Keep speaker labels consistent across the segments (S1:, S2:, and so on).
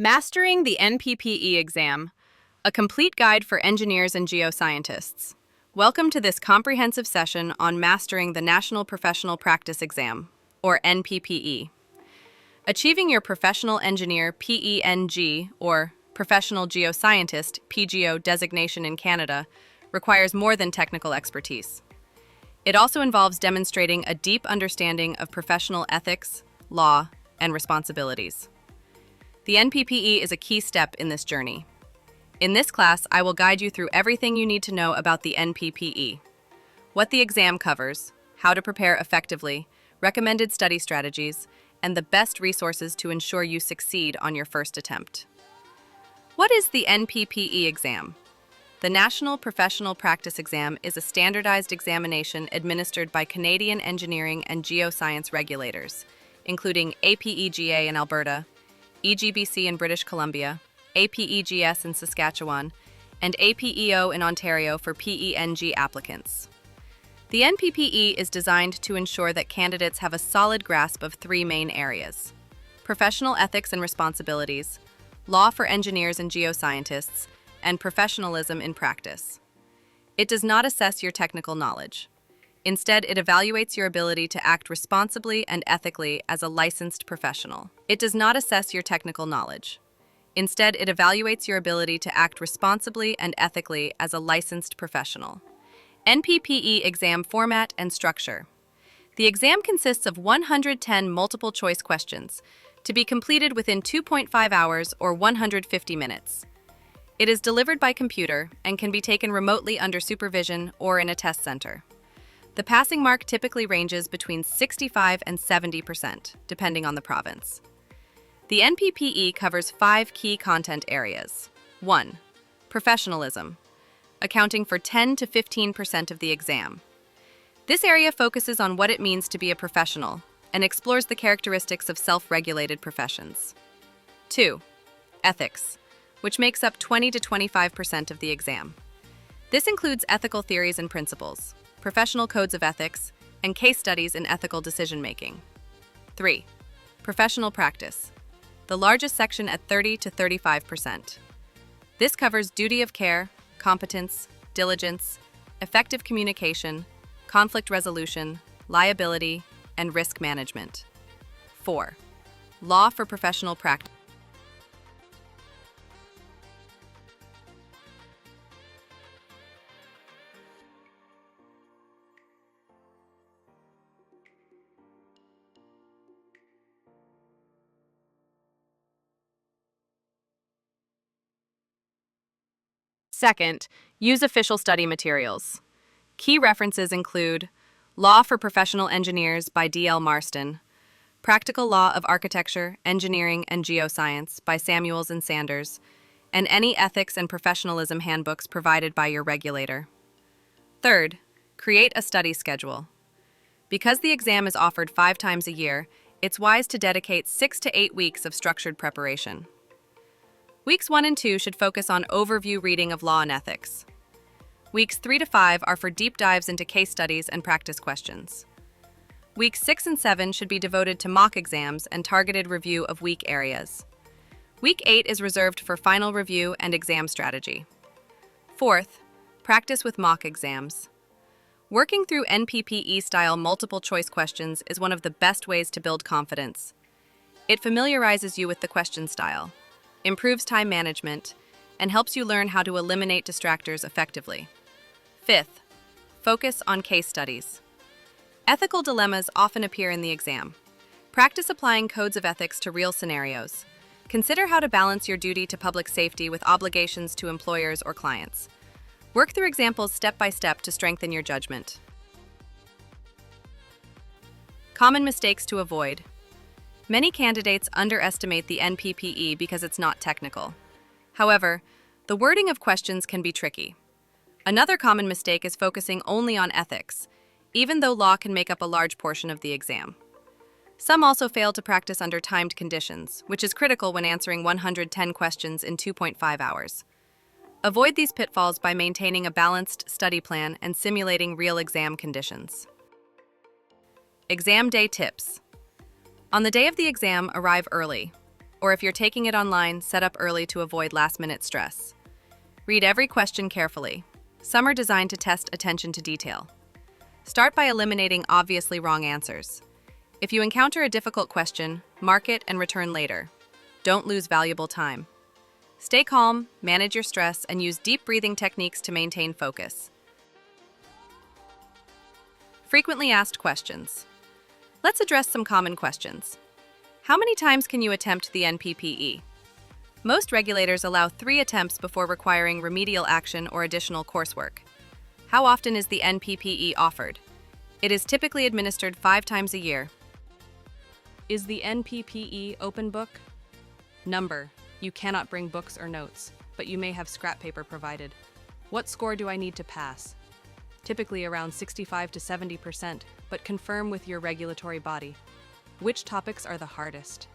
S1: Mastering the NPPE exam, a complete guide for engineers and geoscientists. Welcome to this comprehensive session on mastering the National Professional Practice Exam, or NPPE. Achieving your Professional Engineer P.eng, or Professional Geoscientist P.geo designation in Canada requires more than technical expertise. It also involves demonstrating a deep understanding of professional ethics, law, and responsibilities. The NPPE is a key step in this journey. In this class, I will guide you through everything you need to know about the NPPE, what the exam covers, how to prepare effectively, recommended study strategies, and the best resources to ensure you succeed on your first attempt. What is the NPPE exam? The National Professional Practice Exam is a standardized examination administered by Canadian engineering and geoscience regulators, including APEGA in Alberta, EGBC in British Columbia, APEGS in Saskatchewan, and APEO in Ontario for P.eng applicants. The NPPE is designed to ensure that candidates have a solid grasp of three main areas: professional ethics and responsibilities, law for engineers and geoscientists, and professionalism in practice. It does not assess your technical knowledge. Instead, it evaluates your ability to act responsibly and ethically as a licensed professional. It does not assess your technical knowledge. Instead, it evaluates your ability to act responsibly and ethically as a licensed professional. NPPE exam format and structure. The exam consists of 110 multiple-choice questions to be completed within 2.5 hours or 150 minutes. It is delivered by computer and can be taken remotely under supervision or in a test center. The passing mark typically ranges between 65 and 70%, depending on the province. The NPPE covers 5 key content areas. 1. Professionalism, accounting for 10 to 15% of the exam. This area focuses on what it means to be a professional and explores the characteristics of self-regulated professions. 2. Ethics, which makes up 20 to 25% of the exam. This includes ethical theories and principles, professional codes of ethics, and case studies in ethical decision-making. 3. Professional practice, the largest section at 30 to 35%. This covers duty of care, competence, diligence, effective communication, conflict resolution, liability, and risk management. 4. Law for professional practice. Second, use official study materials. Key references include Law for Professional Engineers by D.L. Marston, Practical Law of Architecture, Engineering, and Geoscience by Samuels and Sanders, and any ethics and professionalism handbooks provided by your regulator. Third, create a study schedule. Because the exam is offered 5 times a year, it's wise to dedicate 6 to 8 weeks of structured preparation. Weeks 1 and 2 should focus on overview reading of law and ethics. Weeks 3 to 5 are for deep dives into case studies and practice questions. Weeks 6 and 7 should be devoted to mock exams and targeted review of weak areas. Week 8 is reserved for final review and exam strategy. Fourth, practice with mock exams. Working through NPPE-style multiple-choice questions is one of the best ways to build confidence. It familiarizes you with the question style, improves time management, and helps you learn how to eliminate distractors effectively. Fifth, focus on case studies. Ethical dilemmas often appear in the exam. Practice applying codes of ethics to real scenarios. Consider how to balance your duty to public safety with obligations to employers or clients. Work through examples step by step to strengthen your judgment. Common mistakes to avoid. Many candidates underestimate the NPPE because it's not technical. However, the wording of questions can be tricky. Another common mistake is focusing only on ethics, even though law can make up a large portion of the exam. Some also fail to practice under timed conditions, which is critical when answering 110 questions in 2.5 hours. Avoid these pitfalls by maintaining a balanced study plan and simulating real exam conditions. Exam day tips. On the day of the exam, arrive early. Or if you're taking it online, set up early to avoid last-minute stress. Read every question carefully. Some are designed to test attention to detail. Start by eliminating obviously wrong answers. If you encounter a difficult question, mark it and return later. Don't lose valuable time. Stay calm, manage your stress, and use deep breathing techniques to maintain focus. Frequently asked questions. Let's address some common questions. How many times can you attempt the NPPE? Most regulators allow 3 attempts before requiring remedial action or additional coursework. How often is the NPPE offered? It is typically administered 5 times a year. Is the NPPE open book? Number: you cannot bring books or notes, but you may have scrap paper provided. What score do I need to pass? Typically around 65 to 70%, but confirm with your regulatory body. Which topics are the hardest?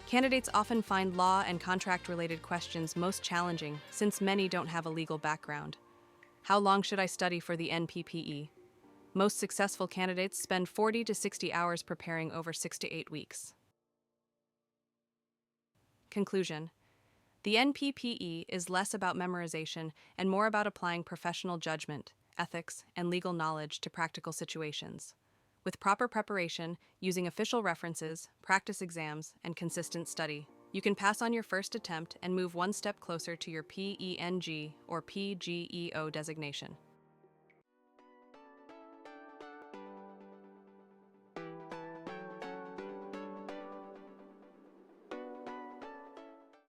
S1: Candidates often find law and contract-related questions most challenging since many don't have a legal background. How long should I study for the NPPE? Most successful candidates spend 40 to 60 hours preparing over 6 to 8 weeks. Conclusion: the NPPE is less about memorization and more about applying professional judgment, ethics, and legal knowledge to practical situations. With proper preparation, using official references, practice exams, and consistent study, you can pass on your first attempt and move one step closer to your P.eng or P.geo designation.